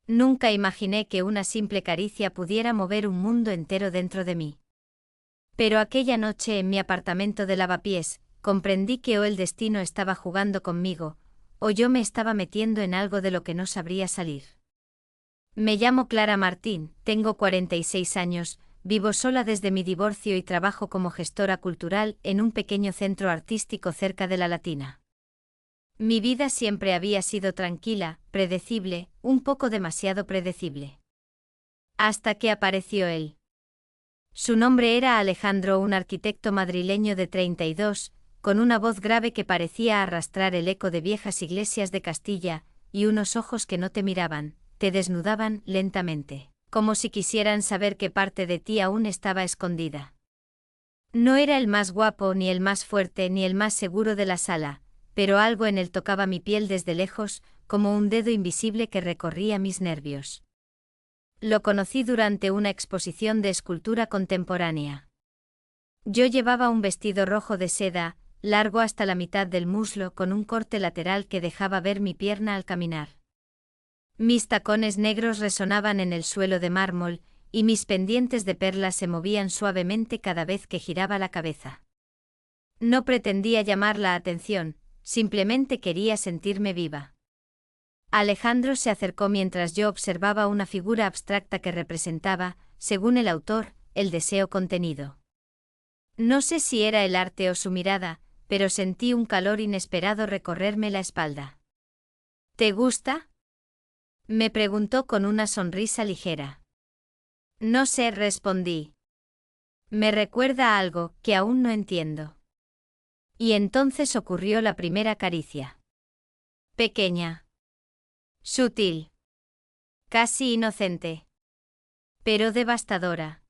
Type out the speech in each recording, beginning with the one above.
Nunca imaginé que una simple caricia pudiera mover un mundo entero dentro de mí. Pero aquella noche en mi apartamento de Lavapiés, comprendí que o el destino estaba jugando conmigo, o yo me estaba metiendo en algo de lo que no sabría salir. Me llamo Clara Martín, tengo 46 años, vivo sola desde mi divorcio y trabajo como gestora cultural en un pequeño centro artístico cerca de La Latina. Mi vida siempre había sido tranquila, predecible, un poco demasiado predecible. Hasta que apareció él. Su nombre era Alejandro, un arquitecto madrileño de 32, con una voz grave que parecía arrastrar el eco de viejas iglesias de Castilla, y unos ojos que no te miraban, te desnudaban lentamente, como si quisieran saber qué parte de ti aún estaba escondida. No era el más guapo, ni el más fuerte, ni el más seguro de la sala, pero algo en él tocaba mi piel desde lejos, como un dedo invisible que recorría mis nervios. Lo conocí durante una exposición de escultura contemporánea. Yo llevaba un vestido rojo de seda, largo hasta la mitad del muslo, con un corte lateral que dejaba ver mi pierna al caminar. Mis tacones negros resonaban en el suelo de mármol, y mis pendientes de perlas se movían suavemente cada vez que giraba la cabeza. No pretendía llamar la atención, simplemente quería sentirme viva. Alejandro se acercó mientras yo observaba una figura abstracta que representaba, según el autor, el deseo contenido. No sé si era el arte o su mirada, pero sentí un calor inesperado recorrerme la espalda. ¿Te gusta?, me preguntó con una sonrisa ligera. No sé, respondí. Me recuerda a algo que aún no entiendo. Y entonces ocurrió la primera caricia. Pequeña. Sutil. Casi inocente. Pero devastadora.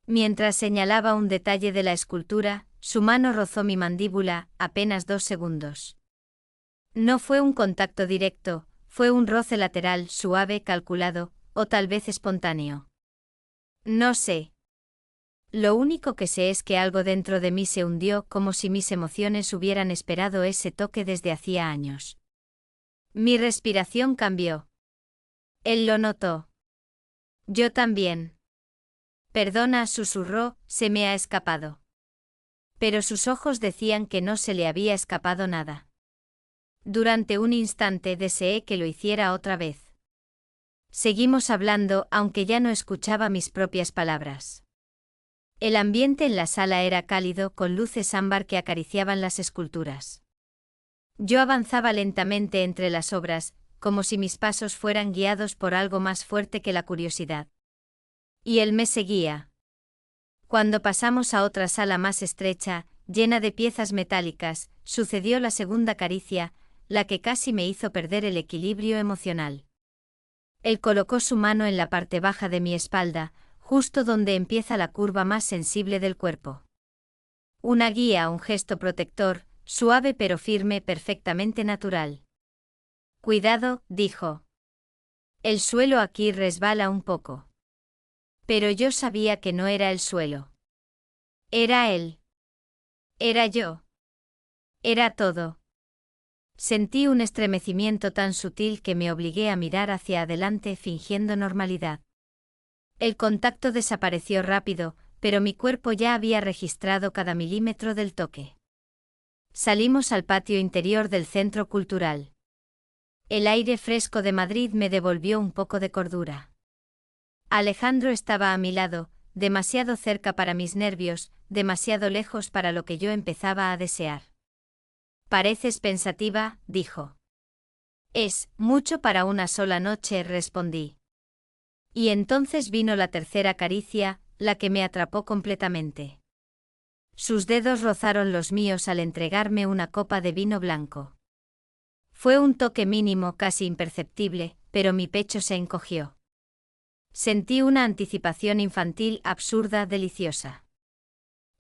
Mientras señalaba un detalle de la escultura, su mano rozó mi mandíbula, apenas 2 segundos. No fue un contacto directo, fue un roce lateral, suave, calculado, o tal vez espontáneo. No sé. Lo único que sé es que algo dentro de mí se hundió, como si mis emociones hubieran esperado ese toque desde hacía años. Mi respiración cambió. Él lo notó. Yo también. Perdona, susurró, se me ha escapado. Pero sus ojos decían que no se le había escapado nada. Durante un instante deseé que lo hiciera otra vez. Seguimos hablando, aunque ya no escuchaba mis propias palabras. El ambiente en la sala era cálido, con luces ámbar que acariciaban las esculturas. Yo avanzaba lentamente entre las obras, como si mis pasos fueran guiados por algo más fuerte que la curiosidad. Y él me seguía. Cuando pasamos a otra sala más estrecha, llena de piezas metálicas, sucedió la segunda caricia, la que casi me hizo perder el equilibrio emocional. Él colocó su mano en la parte baja de mi espalda, justo donde empieza la curva más sensible del cuerpo. Una guía, un gesto protector, suave pero firme, perfectamente natural. Cuidado, dijo. El suelo aquí resbala un poco. Pero yo sabía que no era el suelo. Era él. Era yo. Era todo. Sentí un estremecimiento tan sutil que me obligué a mirar hacia adelante fingiendo normalidad. El contacto desapareció rápido, pero mi cuerpo ya había registrado cada milímetro del toque. Salimos al patio interior del centro cultural. El aire fresco de Madrid me devolvió un poco de cordura. Alejandro estaba a mi lado, demasiado cerca para mis nervios, demasiado lejos para lo que yo empezaba a desear. Pareces pensativa, dijo. Es mucho para una sola noche, respondí. Y entonces vino la tercera caricia, la que me atrapó completamente. Sus dedos rozaron los míos al entregarme una copa de vino blanco. Fue un toque mínimo, casi imperceptible, pero mi pecho se encogió. Sentí una anticipación infantil absurda, deliciosa.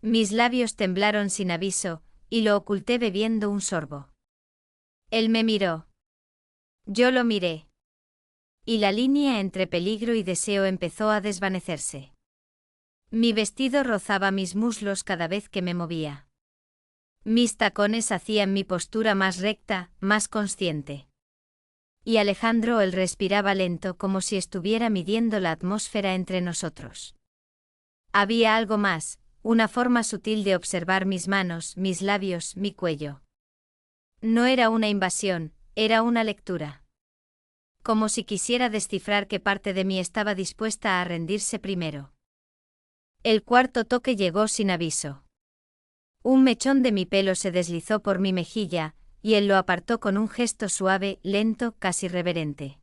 Mis labios temblaron sin aviso, y lo oculté bebiendo un sorbo. Él me miró. Yo lo miré. Y la línea entre peligro y deseo empezó a desvanecerse. Mi vestido rozaba mis muslos cada vez que me movía. Mis tacones hacían mi postura más recta, más consciente. Y Alejandro él respiraba lento como si estuviera midiendo la atmósfera entre nosotros. Había algo más, una forma sutil de observar mis manos, mis labios, mi cuello. No era una invasión, era una lectura. Como si quisiera descifrar qué parte de mí estaba dispuesta a rendirse primero. El cuarto toque llegó sin aviso. Un mechón de mi pelo se deslizó por mi mejilla, y él lo apartó con un gesto suave, lento, casi reverente.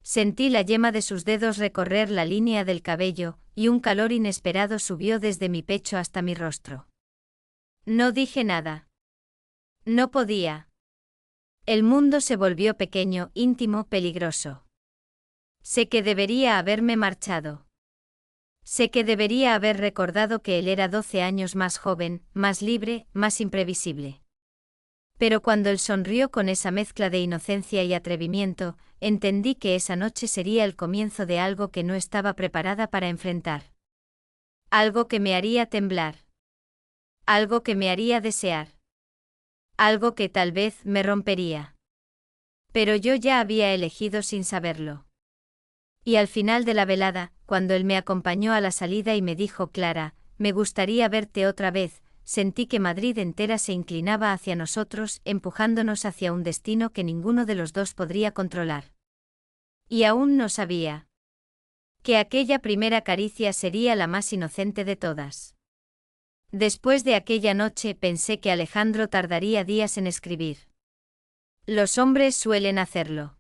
Sentí la yema de sus dedos recorrer la línea del cabello, y un calor inesperado subió desde mi pecho hasta mi rostro. No dije nada. No podía. El mundo se volvió pequeño, íntimo, peligroso. Sé que debería haberme marchado. Sé que debería haber recordado que él era 12 años más joven, más libre, más imprevisible. Pero cuando él sonrió con esa mezcla de inocencia y atrevimiento, entendí que esa noche sería el comienzo de algo que no estaba preparada para enfrentar. Algo que me haría temblar. Algo que me haría desear. Algo que tal vez me rompería. Pero yo ya había elegido sin saberlo. Y al final de la velada, cuando él me acompañó a la salida y me dijo: Clara, me gustaría verte otra vez, sentí que Madrid entera se inclinaba hacia nosotros, empujándonos hacia un destino que ninguno de los dos podría controlar. Y aún no sabía que aquella primera caricia sería la más inocente de todas. Después de aquella noche pensé que Alejandro tardaría días en escribir. Los hombres suelen hacerlo.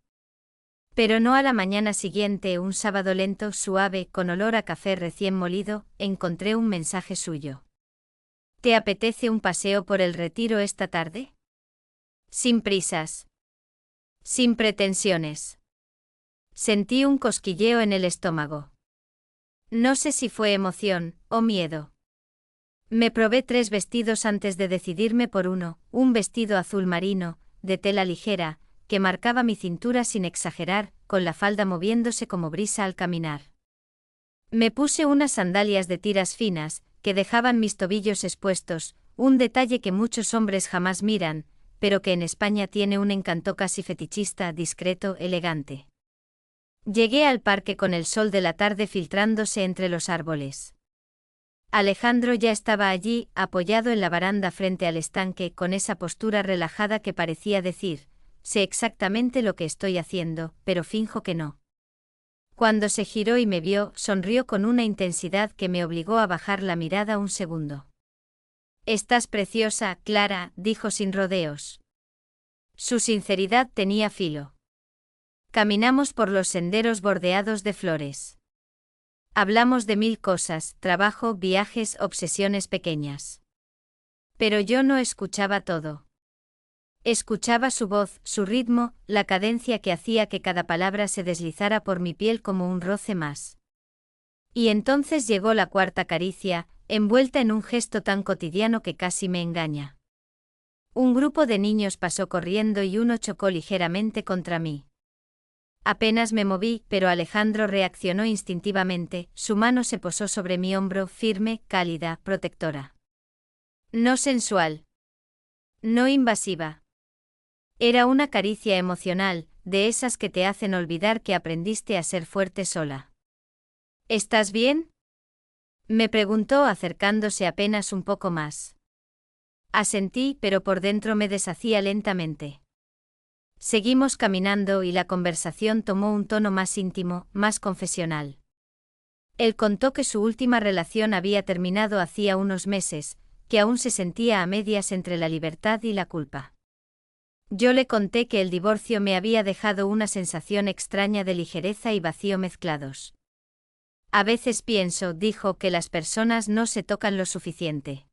Pero no a la mañana siguiente, un sábado lento, suave, con olor a café recién molido, encontré un mensaje suyo. ¿Te apetece un paseo por el Retiro esta tarde? Sin prisas. Sin pretensiones. Sentí un cosquilleo en el estómago. No sé si fue emoción o miedo. Me probé 3 vestidos antes de decidirme por uno, un vestido azul marino, de tela ligera, que marcaba mi cintura sin exagerar, con la falda moviéndose como brisa al caminar. Me puse unas sandalias de tiras finas, que dejaban mis tobillos expuestos, un detalle que muchos hombres jamás miran, pero que en España tiene un encanto casi fetichista, discreto, elegante. Llegué al parque con el sol de la tarde filtrándose entre los árboles. Alejandro ya estaba allí, apoyado en la baranda frente al estanque, con esa postura relajada que parecía decir: sé exactamente lo que estoy haciendo, pero finjo que no. Cuando se giró y me vio, sonrió con una intensidad que me obligó a bajar la mirada un segundo. Estás preciosa, Clara, dijo sin rodeos. Su sinceridad tenía filo. Caminamos por los senderos bordeados de flores. Hablamos de 1000 cosas, trabajo, viajes, obsesiones pequeñas. Pero yo no escuchaba todo. Escuchaba su voz, su ritmo, la cadencia que hacía que cada palabra se deslizara por mi piel como un roce más. Y entonces llegó la cuarta caricia, envuelta en un gesto tan cotidiano que casi me engaña. Un grupo de niños pasó corriendo y uno chocó ligeramente contra mí. Apenas me moví, pero Alejandro reaccionó instintivamente, su mano se posó sobre mi hombro, firme, cálida, protectora. No sensual. No invasiva. Era una caricia emocional, de esas que te hacen olvidar que aprendiste a ser fuerte sola. ¿Estás bien?, me preguntó acercándose apenas un poco más. Asentí, pero por dentro me deshacía lentamente. Seguimos caminando y la conversación tomó un tono más íntimo, más confesional. Él contó que su última relación había terminado hacía unos meses, que aún se sentía a medias entre la libertad y la culpa. Yo le conté que el divorcio me había dejado una sensación extraña de ligereza y vacío mezclados. A veces pienso, dijo, que las personas no se tocan lo suficiente.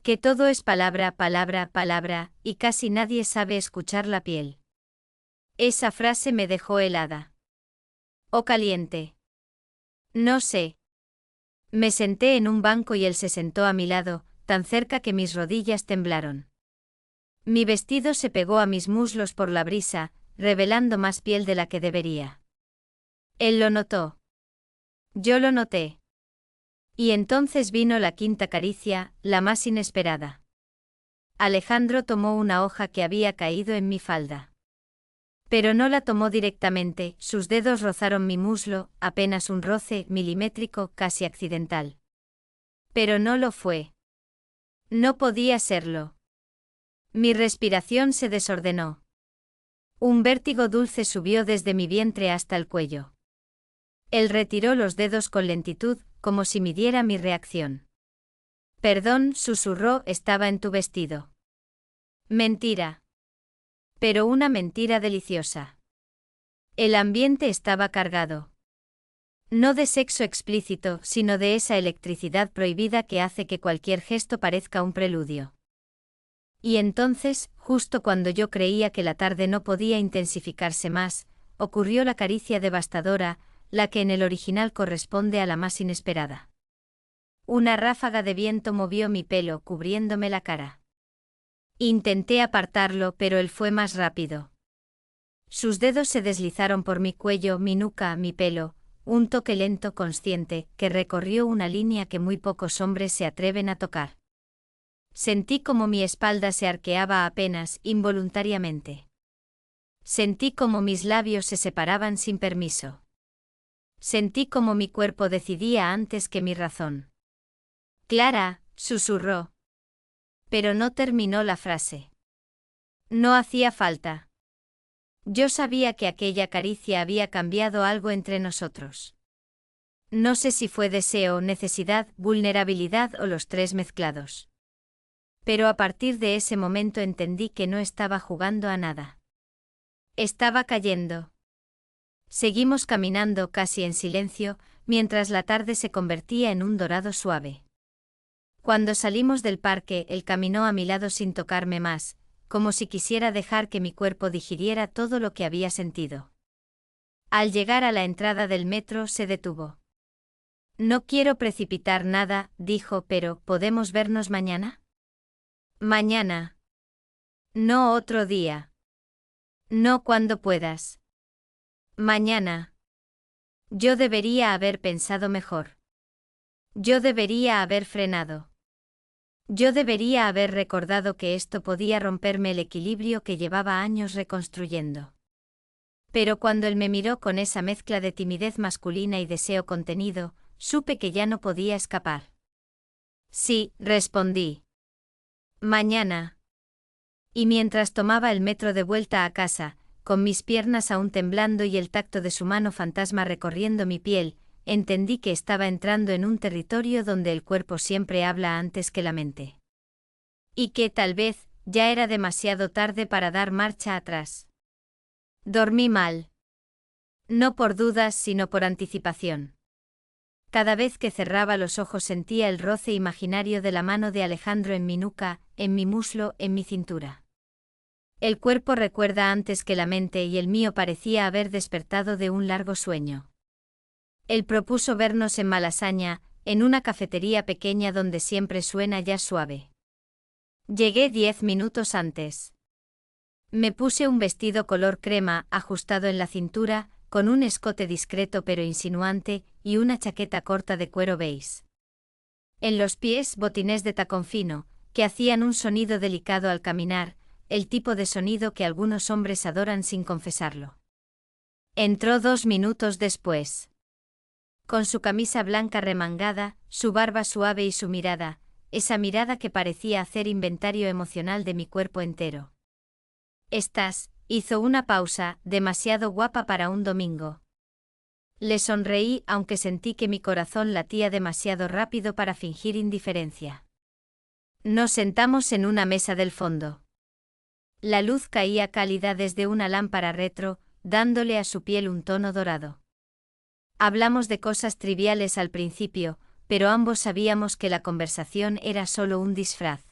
Que todo es palabra, palabra, palabra, y casi nadie sabe escuchar la piel. Esa frase me dejó helada. ¿O caliente? No sé. Me senté en un banco y él se sentó a mi lado, tan cerca que mis rodillas temblaron. Mi vestido se pegó a mis muslos por la brisa, revelando más piel de la que debería. Él lo notó. Yo lo noté. Y entonces vino la quinta caricia, la más inesperada. Alejandro tomó una hoja que había caído en mi falda. Pero no la tomó directamente, sus dedos rozaron mi muslo, apenas un roce milimétrico, casi accidental. Pero no lo fue. No podía serlo. Mi respiración se desordenó. Un vértigo dulce subió desde mi vientre hasta el cuello. Él retiró los dedos con lentitud, como si midiera mi reacción. Perdón, susurró, estaba en tu vestido. Mentira. Pero una mentira deliciosa. El ambiente estaba cargado. No de sexo explícito, sino de esa electricidad prohibida que hace que cualquier gesto parezca un preludio. Y entonces, justo cuando yo creía que la tarde no podía intensificarse más, ocurrió la caricia devastadora, la que en el original corresponde a la más inesperada. Una ráfaga de viento movió mi pelo, cubriéndome la cara. Intenté apartarlo, pero él fue más rápido. Sus dedos se deslizaron por mi cuello, mi nuca, mi pelo, un toque lento, consciente, que recorrió una línea que muy pocos hombres se atreven a tocar. Sentí como mi espalda se arqueaba apenas, involuntariamente. Sentí como mis labios se separaban sin permiso. Sentí como mi cuerpo decidía antes que mi razón. Clara, susurró. Pero no terminó la frase. No hacía falta. Yo sabía que aquella caricia había cambiado algo entre nosotros. No sé si fue deseo, necesidad, vulnerabilidad o los tres mezclados. Pero a partir de ese momento entendí que no estaba jugando a nada. Estaba cayendo. Seguimos caminando casi en silencio, mientras la tarde se convertía en un dorado suave. Cuando salimos del parque, él caminó a mi lado sin tocarme más, como si quisiera dejar que mi cuerpo digiriera todo lo que había sentido. Al llegar a la entrada del metro se detuvo. No quiero precipitar nada, dijo, pero ¿podemos vernos mañana? Mañana. No otro día. No cuando puedas. Mañana. Yo debería haber pensado mejor. Yo debería haber frenado. Yo debería haber recordado que esto podía romperme el equilibrio que llevaba años reconstruyendo. Pero cuando él me miró con esa mezcla de timidez masculina y deseo contenido, supe que ya no podía escapar. Sí, respondí. Mañana. Y mientras tomaba el metro de vuelta a casa, con mis piernas aún temblando y el tacto de su mano fantasma recorriendo mi piel, entendí que estaba entrando en un territorio donde el cuerpo siempre habla antes que la mente. Y que, tal vez, ya era demasiado tarde para dar marcha atrás. Dormí mal. No por dudas, sino por anticipación. Cada vez que cerraba los ojos sentía el roce imaginario de la mano de Alejandro en mi nuca, en mi muslo, en mi cintura. El cuerpo recuerda antes que la mente y el mío parecía haber despertado de un largo sueño. Él propuso vernos en Malasaña, en una cafetería pequeña donde siempre suena jazz suave. Llegué 10 minutos antes. Me puse un vestido color crema, ajustado en la cintura, con un escote discreto pero insinuante, y una chaqueta corta de cuero beige. En los pies, botines de tacón fino, que hacían un sonido delicado al caminar, el tipo de sonido que algunos hombres adoran sin confesarlo. Entró 2 minutos después. Con su camisa blanca remangada, su barba suave y su mirada, esa mirada que parecía hacer inventario emocional de mi cuerpo entero. Estás, hizo una pausa, demasiado guapa para un domingo. Le sonreí, aunque sentí que mi corazón latía demasiado rápido para fingir indiferencia. Nos sentamos en una mesa del fondo. La luz caía cálida desde una lámpara retro, dándole a su piel un tono dorado. Hablamos de cosas triviales al principio, pero ambos sabíamos que la conversación era solo un disfraz.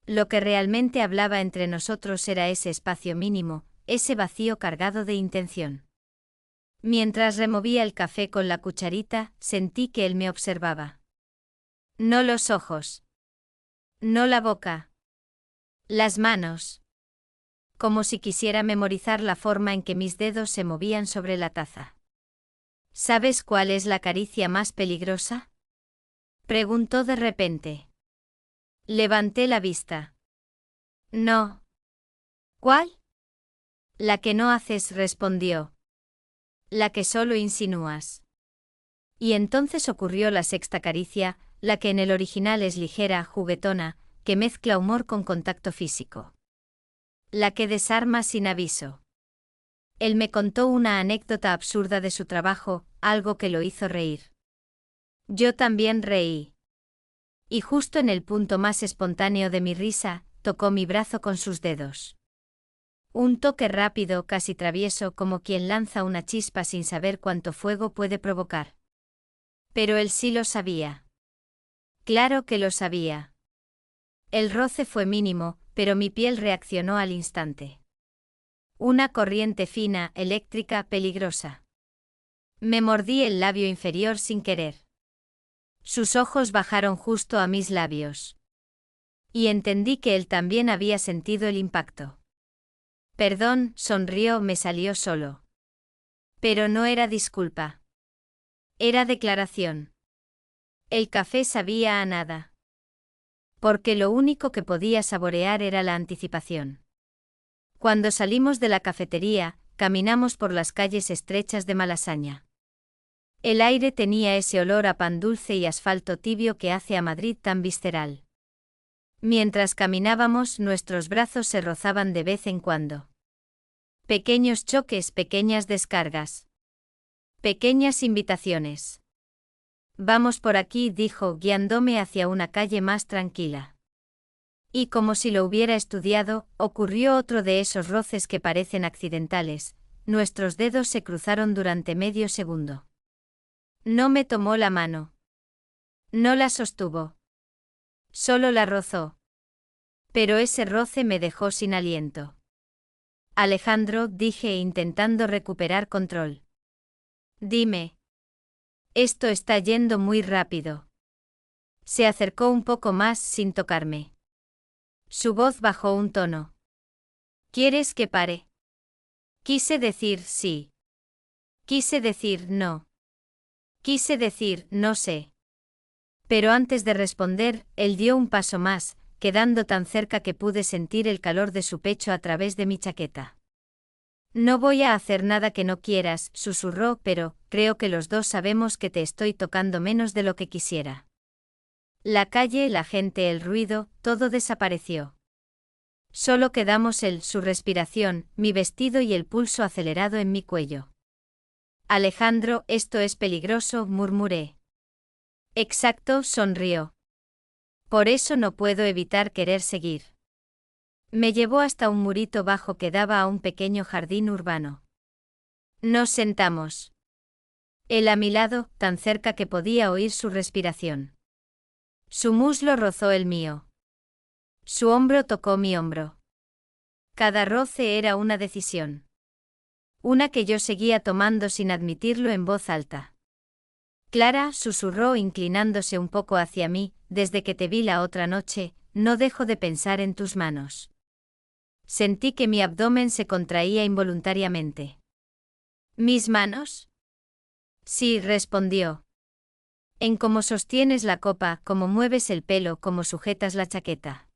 Lo que realmente hablaba entre nosotros era ese espacio mínimo, ese vacío cargado de intención. Mientras removía el café con la cucharita, sentí que él me observaba. No los ojos. No la boca. Las manos. Como si quisiera memorizar la forma en que mis dedos se movían sobre la taza. ¿Sabes cuál es la caricia más peligrosa? Preguntó de repente. Levanté la vista. No. ¿Cuál? La que no haces, respondió. La que solo insinúas. Y entonces ocurrió la sexta caricia, la que en el original es ligera, juguetona, que mezcla humor con contacto físico. La que desarma sin aviso. Él me contó una anécdota absurda de su trabajo, algo que lo hizo reír. Yo también reí. Y justo en el punto más espontáneo de mi risa, tocó mi brazo con sus dedos. Un toque rápido, casi travieso, como quien lanza una chispa sin saber cuánto fuego puede provocar. Pero él sí lo sabía. Claro que lo sabía. El roce fue mínimo, pero mi piel reaccionó al instante. Una corriente fina, eléctrica, peligrosa. Me mordí el labio inferior sin querer. Sus ojos bajaron justo a mis labios. Y entendí que él también había sentido el impacto. Perdón, sonrió, me salió solo. Pero no era disculpa. Era declaración. El café sabía a nada. Porque lo único que podía saborear era la anticipación. Cuando salimos de la cafetería, caminamos por las calles estrechas de Malasaña. El aire tenía ese olor a pan dulce y asfalto tibio que hace a Madrid tan visceral. Mientras caminábamos, nuestros brazos se rozaban de vez en cuando. Pequeños choques, pequeñas descargas. Pequeñas invitaciones. Vamos por aquí, dijo, guiándome hacia una calle más tranquila. Y como si lo hubiera estudiado, ocurrió otro de esos roces que parecen accidentales. Nuestros dedos se cruzaron durante medio segundo. No me tomó la mano. No la sostuvo. Solo la rozó. Pero ese roce me dejó sin aliento. Alejandro, dije intentando recuperar control. Dime. Esto está yendo muy rápido. Se acercó un poco más sin tocarme. Su voz bajó un tono. ¿Quieres que pare? Quise decir sí. Quise decir no. Quise decir no sé. Pero antes de responder, él dio un paso más, quedando tan cerca que pude sentir el calor de su pecho a través de mi chaqueta. No voy a hacer nada que no quieras, susurró, pero creo que los dos sabemos que te estoy tocando menos de lo que quisiera. La calle, la gente, el ruido, todo desapareció. Solo quedamos su respiración, mi vestido y el pulso acelerado en mi cuello. Alejandro, esto es peligroso, murmuré. Exacto, sonrió. Por eso no puedo evitar querer seguir. Me llevó hasta un murito bajo que daba a un pequeño jardín urbano. Nos sentamos. Él a mi lado, tan cerca que podía oír su respiración. Su muslo rozó el mío. Su hombro tocó mi hombro. Cada roce era una decisión. Una que yo seguía tomando sin admitirlo en voz alta. Clara, susurró inclinándose un poco hacia mí, desde que te vi la otra noche, no dejo de pensar en tus manos. Sentí que mi abdomen se contraía involuntariamente. ¿Mis manos? Sí, respondió. En cómo sostienes la copa, cómo mueves el pelo, cómo sujetas la chaqueta.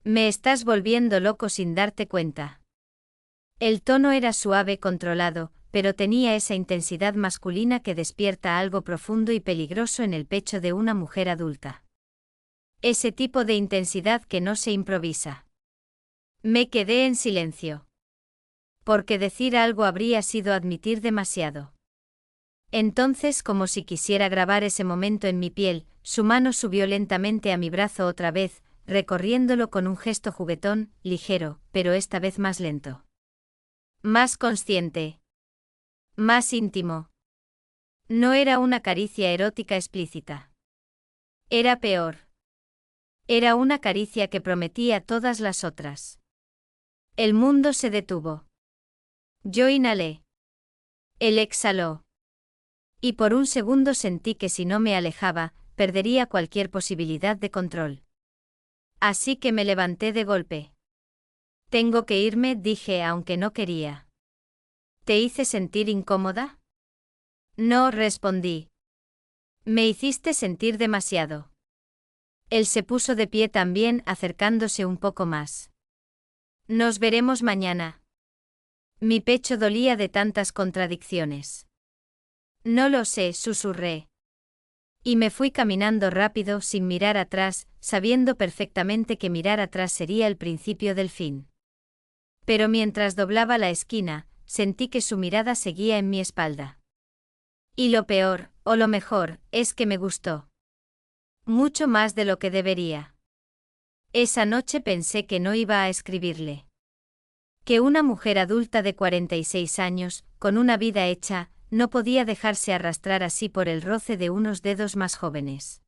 Me estás volviendo loco sin darte cuenta. El tono era suave, controlado, pero tenía esa intensidad masculina que despierta algo profundo y peligroso en el pecho de una mujer adulta. Ese tipo de intensidad que no se improvisa. Me quedé en silencio. Porque decir algo habría sido admitir demasiado. Entonces, como si quisiera grabar ese momento en mi piel, su mano subió lentamente a mi brazo otra vez, recorriéndolo con un gesto juguetón, ligero, pero esta vez más lento. Más consciente. Más íntimo. No era una caricia erótica explícita. Era peor. Era una caricia que prometía todas las otras. El mundo se detuvo. Yo inhalé. Él exhaló. Y por un segundo sentí que si no me alejaba, perdería cualquier posibilidad de control. Así que me levanté de golpe. Tengo que irme, dije aunque no quería. ¿Te hice sentir incómoda? No, respondí. Me hiciste sentir demasiado. Él se puso de pie también, acercándose un poco más. Nos veremos mañana. Mi pecho dolía de tantas contradicciones. No lo sé, susurré. Y me fui caminando rápido sin mirar atrás, sabiendo perfectamente que mirar atrás sería el principio del fin. Pero mientras doblaba la esquina, sentí que su mirada seguía en mi espalda. Y lo peor, o lo mejor, es que me gustó. Mucho más de lo que debería. Esa noche pensé que no iba a escribirle. Que una mujer adulta de 46 años, con una vida hecha, no podía dejarse arrastrar así por el roce de unos dedos más jóvenes.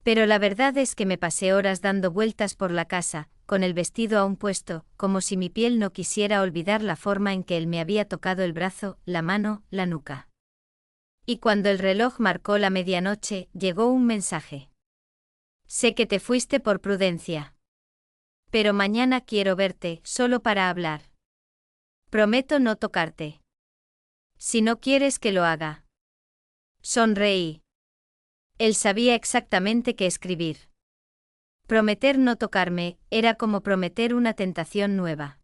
Pero la verdad es que me pasé horas dando vueltas por la casa, con el vestido aún puesto, como si mi piel no quisiera olvidar la forma en que él me había tocado el brazo, la mano, la nuca. Y cuando el reloj marcó la medianoche, llegó un mensaje. Sé que te fuiste por prudencia. Pero mañana quiero verte, solo para hablar. Prometo no tocarte. Si no quieres que lo haga. Sonreí. Él sabía exactamente qué escribir. Prometer no tocarme, era como prometer una tentación nueva.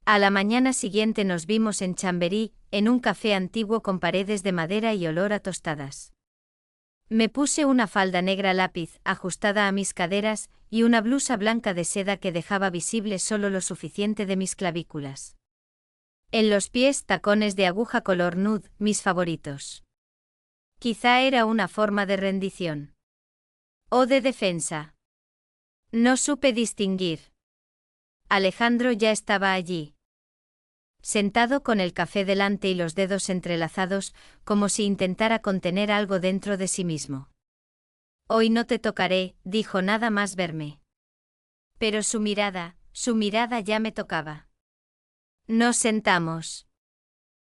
A la mañana siguiente nos vimos en Chamberí, en un café antiguo con paredes de madera y olor a tostadas. Me puse una falda negra lápiz, ajustada a mis caderas, y una blusa blanca de seda que dejaba visible solo lo suficiente de mis clavículas. En los pies tacones de aguja color nude, mis favoritos. Quizá era una forma de rendición. O de defensa. No supe distinguir. Alejandro ya estaba allí. Sentado con el café delante y los dedos entrelazados, como si intentara contener algo dentro de sí mismo. Hoy no te tocaré, dijo nada más verme. Pero su mirada ya me tocaba. Nos sentamos.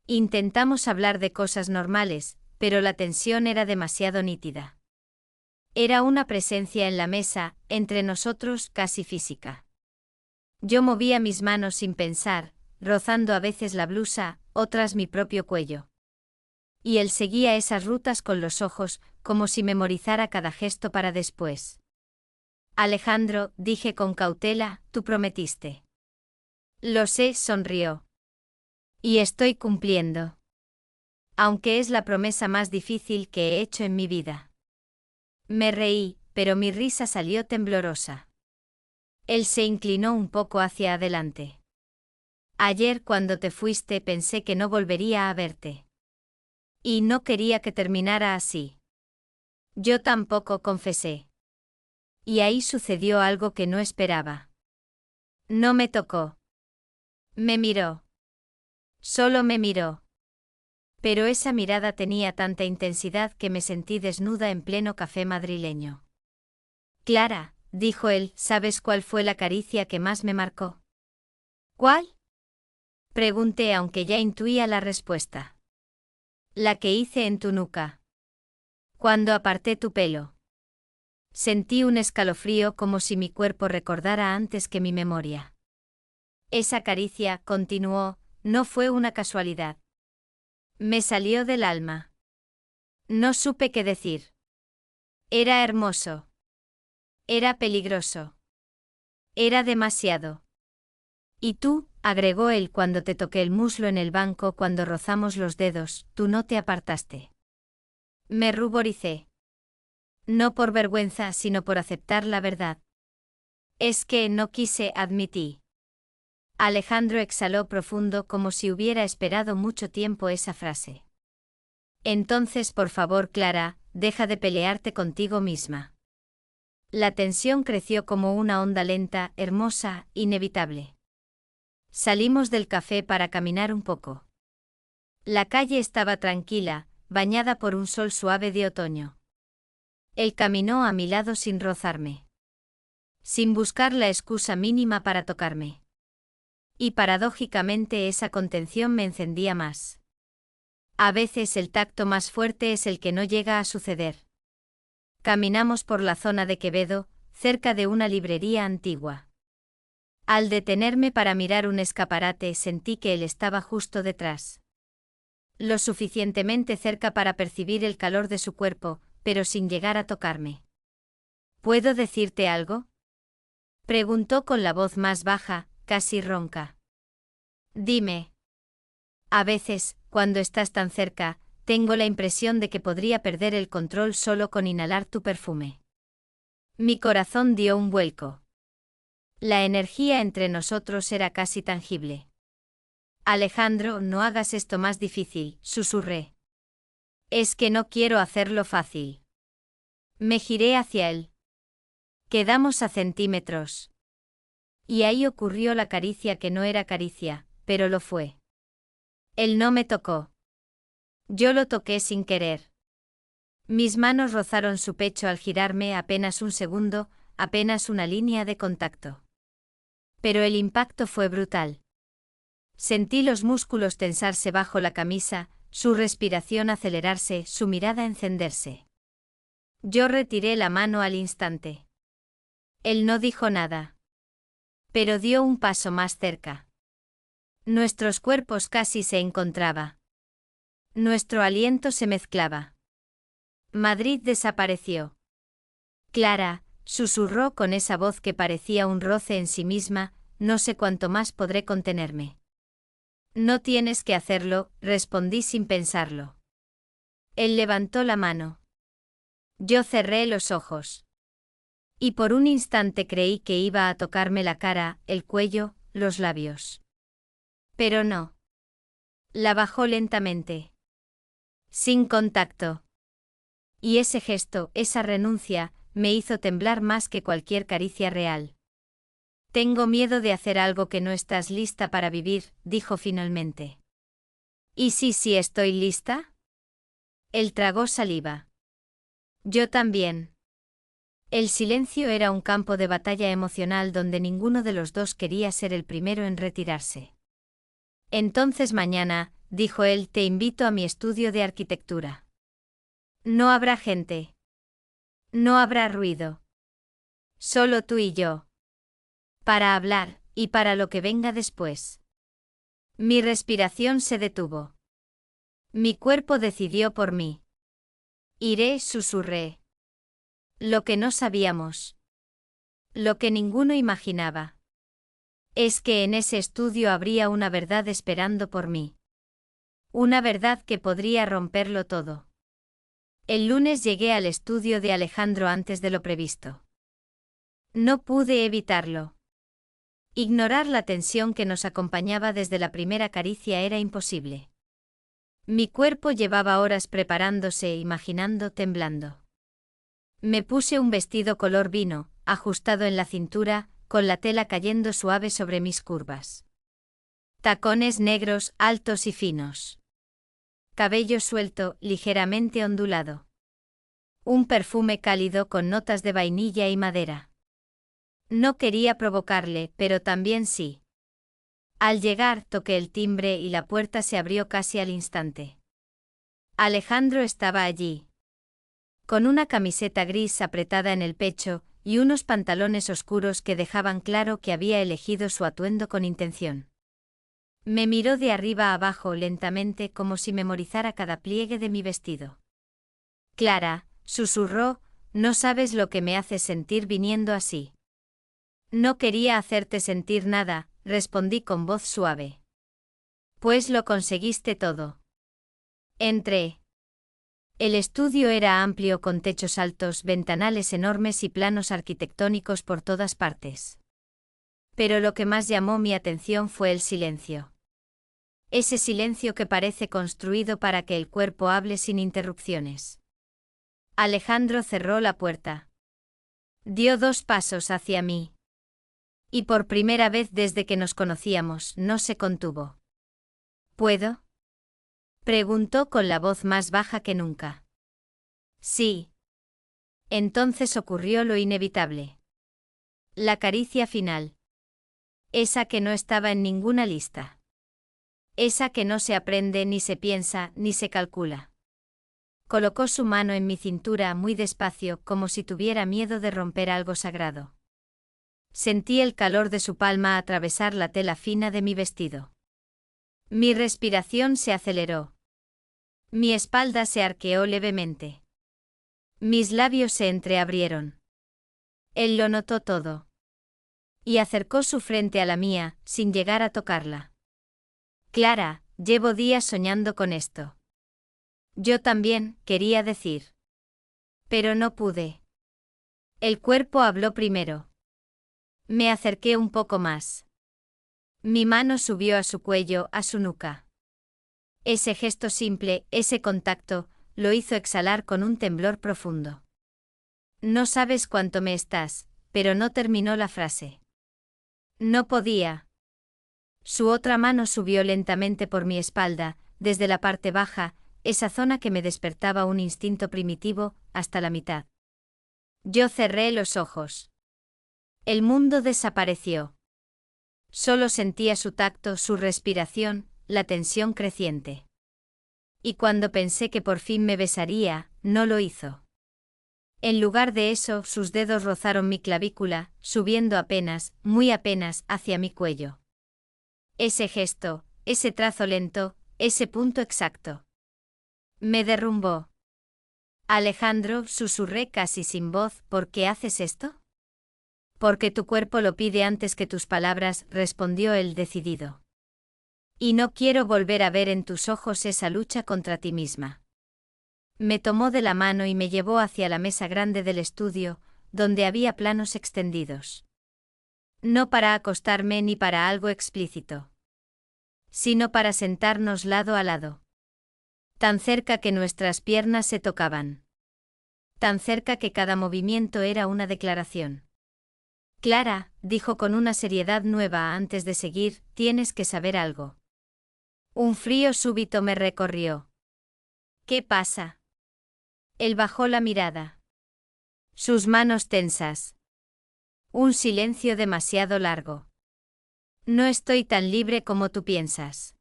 Intentamos hablar de cosas normales, pero la tensión era demasiado nítida. Era una presencia en la mesa, entre nosotros casi física. Yo movía mis manos sin pensar, rozando a veces la blusa, otras mi propio cuello. Y él seguía esas rutas con los ojos, como si memorizara cada gesto para después. Alejandro, dije con cautela, tú prometiste. Lo sé, sonrió. Y estoy cumpliendo. Aunque es la promesa más difícil que he hecho en mi vida. Me reí, pero mi risa salió temblorosa. Él se inclinó un poco hacia adelante. Ayer cuando te fuiste pensé que no volvería a verte. Y no quería que terminara así. Yo tampoco, confesé. Y ahí sucedió algo que no esperaba. No me tocó. Me miró. Solo me miró. Pero esa mirada tenía tanta intensidad que me sentí desnuda en pleno café madrileño. Clara, dijo él, ¿sabes cuál fue la caricia que más me marcó? ¿Cuál? Pregunté aunque ya intuía la respuesta. La que hice en tu nuca. Cuando aparté tu pelo. Sentí un escalofrío como si mi cuerpo recordara antes que mi memoria. Esa caricia, continuó, no fue una casualidad. Me salió del alma. No supe qué decir. Era hermoso. Era peligroso. Era demasiado. Y tú, agregó él cuando te toqué el muslo en el banco cuando rozamos los dedos, tú no te apartaste. Me ruboricé. No por vergüenza sino por aceptar la verdad. Es que no quise, admití. Alejandro exhaló profundo como si hubiera esperado mucho tiempo esa frase. Entonces, por favor, Clara, deja de pelearte contigo misma. La tensión creció como una onda lenta, hermosa, inevitable. Salimos del café para caminar un poco. La calle estaba tranquila, bañada por un sol suave de otoño. Él caminó a mi lado sin rozarme. Sin buscar la excusa mínima para tocarme. Y paradójicamente esa contención me encendía más. A veces el tacto más fuerte es el que no llega a suceder. Caminamos por la zona de Quevedo, cerca de una librería antigua. Al detenerme para mirar un escaparate sentí que él estaba justo detrás. Lo suficientemente cerca para percibir el calor de su cuerpo, pero sin llegar a tocarme. ¿Puedo decirte algo? Preguntó con la voz más baja, casi ronca. Dime. A veces, cuando estás tan cerca, tengo la impresión de que podría perder el control solo con inhalar tu perfume. Mi corazón dio un vuelco. La energía entre nosotros era casi tangible. Alejandro, no hagas esto más difícil, susurré. Es que no quiero hacerlo fácil. Me giré hacia él. Quedamos a centímetros. Y ahí ocurrió la caricia que no era caricia, pero lo fue. Él no me tocó. Yo lo toqué sin querer. Mis manos rozaron su pecho al girarme apenas un segundo, apenas una línea de contacto. Pero el impacto fue brutal. Sentí los músculos tensarse bajo la camisa, su respiración acelerarse, su mirada encenderse. Yo retiré la mano al instante. Él no dijo nada. Pero dio un paso más cerca. Nuestros cuerpos casi se encontraban. Nuestro aliento se mezclaba. Madrid desapareció. Clara, susurró con esa voz que parecía un roce en sí misma, no sé cuánto más podré contenerme. No tienes que hacerlo, respondí sin pensarlo. Él levantó la mano. Yo cerré los ojos. Y por un instante creí que iba a tocarme la cara, el cuello, los labios. Pero no. La bajó lentamente. Sin contacto. Y ese gesto, esa renuncia, me hizo temblar más que cualquier caricia real. Tengo miedo de hacer algo que no estás lista para vivir, dijo finalmente. ¿Y sí estoy lista? Él tragó saliva. Yo también. El silencio era un campo de batalla emocional donde ninguno de los dos quería ser el primero en retirarse. Entonces mañana, dijo él, te invito a mi estudio de arquitectura. No habrá gente. No habrá ruido. Solo tú y yo. Para hablar, y para lo que venga después. Mi respiración se detuvo. Mi cuerpo decidió por mí. Iré, susurré. Lo que no sabíamos. Lo que ninguno imaginaba. Es que en ese estudio habría una verdad esperando por mí. Una verdad que podría romperlo todo. El lunes llegué al estudio de Alejandro antes de lo previsto. No pude evitarlo. Ignorar la tensión que nos acompañaba desde la primera caricia era imposible. Mi cuerpo llevaba horas preparándose, imaginando, temblando. Me puse un vestido color vino, ajustado en la cintura, con la tela cayendo suave sobre mis curvas. Tacones negros, altos y finos. Cabello suelto, ligeramente ondulado. Un perfume cálido con notas de vainilla y madera. No quería provocarle, pero también sí. Al llegar, toqué el timbre y la puerta se abrió casi al instante. Alejandro estaba allí. Con una camiseta gris apretada en el pecho, y unos pantalones oscuros que dejaban claro que había elegido su atuendo con intención. Me miró de arriba a abajo lentamente como si memorizara cada pliegue de mi vestido. Clara, susurró, no sabes lo que me hace sentir viniendo así. No quería hacerte sentir nada, respondí con voz suave. Pues lo conseguiste todo. Entré. El estudio era amplio con techos altos, ventanales enormes y planos arquitectónicos por todas partes. Pero lo que más llamó mi atención fue el silencio. Ese silencio que parece construido para que el cuerpo hable sin interrupciones. Alejandro cerró la puerta. Dio 2 pasos hacia mí. Y por primera vez desde que nos conocíamos, no se contuvo. ¿Puedo? Preguntó con la voz más baja que nunca. Sí. Entonces ocurrió lo inevitable. La caricia final. Esa que no estaba en ninguna lista. Esa que no se aprende ni se piensa ni se calcula. Colocó su mano en mi cintura muy despacio como si tuviera miedo de romper algo sagrado. Sentí el calor de su palma atravesar la tela fina de mi vestido. Mi respiración se aceleró. Mi espalda se arqueó levemente. Mis labios se entreabrieron. Él lo notó todo. Y acercó su frente a la mía, sin llegar a tocarla. Clara, llevo días soñando con esto. Yo también, quería decir. Pero no pude. El cuerpo habló primero. Me acerqué un poco más. Mi mano subió a su cuello, a su nuca. Ese gesto simple, ese contacto, lo hizo exhalar con un temblor profundo. No sabes cuánto me estás, pero no terminó la frase. No podía. Su otra mano subió lentamente por mi espalda, desde la parte baja, esa zona que me despertaba un instinto primitivo, hasta la mitad. Yo cerré los ojos. El mundo desapareció. Solo sentía su tacto, su respiración, la tensión creciente. Y cuando pensé que por fin me besaría, no lo hizo. En lugar de eso, sus dedos rozaron mi clavícula, subiendo apenas, muy apenas, hacia mi cuello. Ese gesto, ese trazo lento, ese punto exacto. Me derrumbó. Alejandro, susurré casi sin voz, ¿por qué haces esto? Porque tu cuerpo lo pide antes que tus palabras, respondió él decidido. Y no quiero volver a ver en tus ojos esa lucha contra ti misma. Me tomó de la mano y me llevó hacia la mesa grande del estudio, donde había planos extendidos. No para acostarme ni para algo explícito, sino para sentarnos lado a lado. Tan cerca que nuestras piernas se tocaban. Tan cerca que cada movimiento era una declaración. Clara, dijo con una seriedad nueva antes de seguir, tienes que saber algo. Un frío súbito me recorrió. ¿Qué pasa? Él bajó la mirada. Sus manos tensas. Un silencio demasiado largo. No estoy tan libre como tú piensas.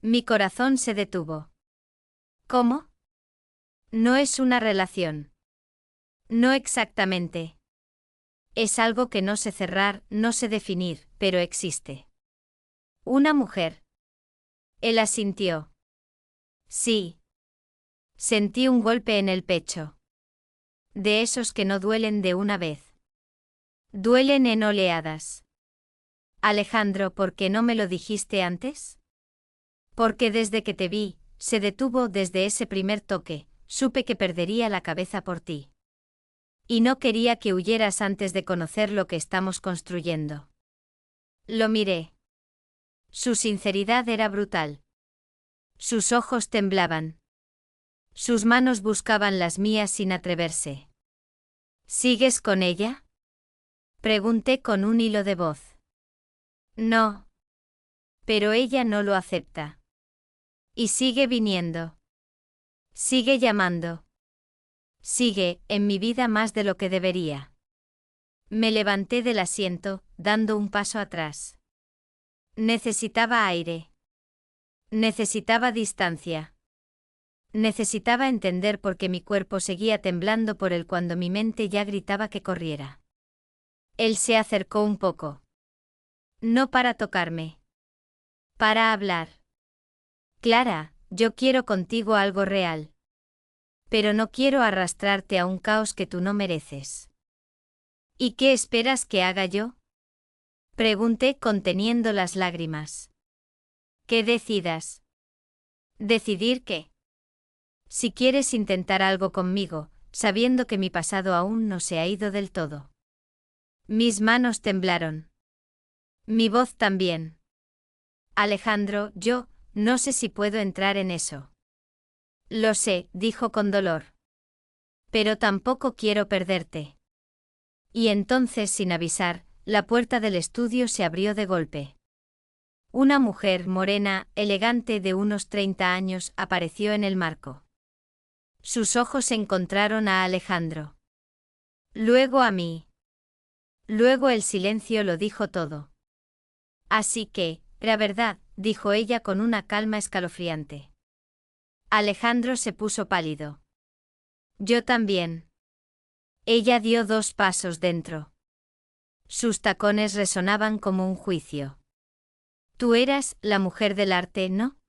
Mi corazón se detuvo. ¿Cómo? No es una relación. No exactamente. Es algo que no sé cerrar, no sé definir, pero existe. Una mujer. Él asintió. Sí. Sentí un golpe en el pecho. De esos que no duelen de una vez. Duelen en oleadas. Alejandro, ¿por qué no me lo dijiste antes? Porque desde que te vi, se detuvo desde ese primer toque, supe que perdería la cabeza por ti. Y no quería que huyeras antes de conocer lo que estamos construyendo. Lo miré. Su sinceridad era brutal. Sus ojos temblaban. Sus manos buscaban las mías sin atreverse. ¿Sigues con ella? Pregunté con un hilo de voz. No. Pero ella no lo acepta. Y sigue viniendo. Sigue llamando. Sigue, en mi vida más de lo que debería. Me levanté del asiento, dando un paso atrás. Necesitaba aire. Necesitaba distancia. Necesitaba entender por qué mi cuerpo seguía temblando por él cuando mi mente ya gritaba que corriera. Él se acercó un poco. No para tocarme. Para hablar. Clara, yo quiero contigo algo real. Pero no quiero arrastrarte a un caos que tú no mereces. ¿Y qué esperas que haga yo? Pregunté conteniendo las lágrimas. ¿Qué decidas? ¿Decidir qué? Si quieres intentar algo conmigo, sabiendo que mi pasado aún no se ha ido del todo. Mis manos temblaron. Mi voz también. Alejandro, yo, no sé si puedo entrar en eso. Lo sé, dijo con dolor. Pero tampoco quiero perderte. Y entonces, sin avisar, la puerta del estudio se abrió de golpe. Una mujer morena, elegante de unos 30 años, apareció en el marco. Sus ojos encontraron a Alejandro. Luego a mí. Luego el silencio lo dijo todo. Así que, la verdad, dijo ella con una calma escalofriante. Alejandro se puso pálido. Yo también. Ella dio 2 pasos dentro. Sus tacones resonaban como un juicio. Tú eras la mujer del arte, ¿no?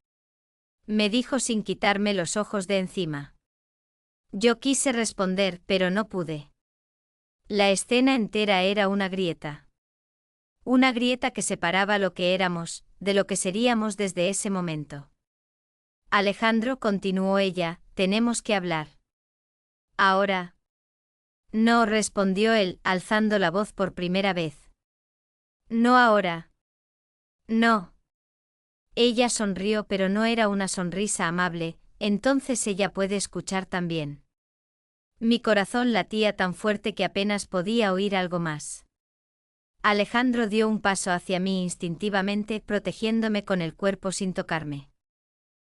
Me dijo sin quitarme los ojos de encima. Yo quise responder, pero no pude. La escena entera era una grieta. Una grieta que separaba lo que éramos, de lo que seríamos desde ese momento. Alejandro, continuó ella, tenemos que hablar. Ahora. No, respondió él, alzando la voz por primera vez. No ahora. No. Ella sonrió, pero no era una sonrisa amable, entonces ella puede escuchar también. Mi corazón latía tan fuerte que apenas podía oír algo más. Alejandro dio un paso hacia mí instintivamente, protegiéndome con el cuerpo sin tocarme.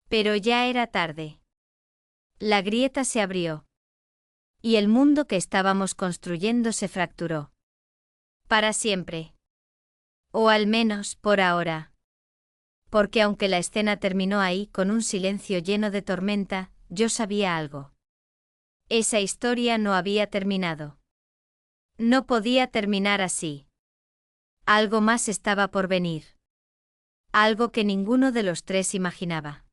Pero ya era tarde. La grieta se abrió. Y el mundo que estábamos construyendo se fracturó. Para siempre. O al menos, por ahora. Porque aunque la escena terminó ahí con un silencio lleno de tormenta, yo sabía algo. Esa historia no había terminado. No podía terminar así. Algo más estaba por venir. Algo que ninguno de los tres imaginaba.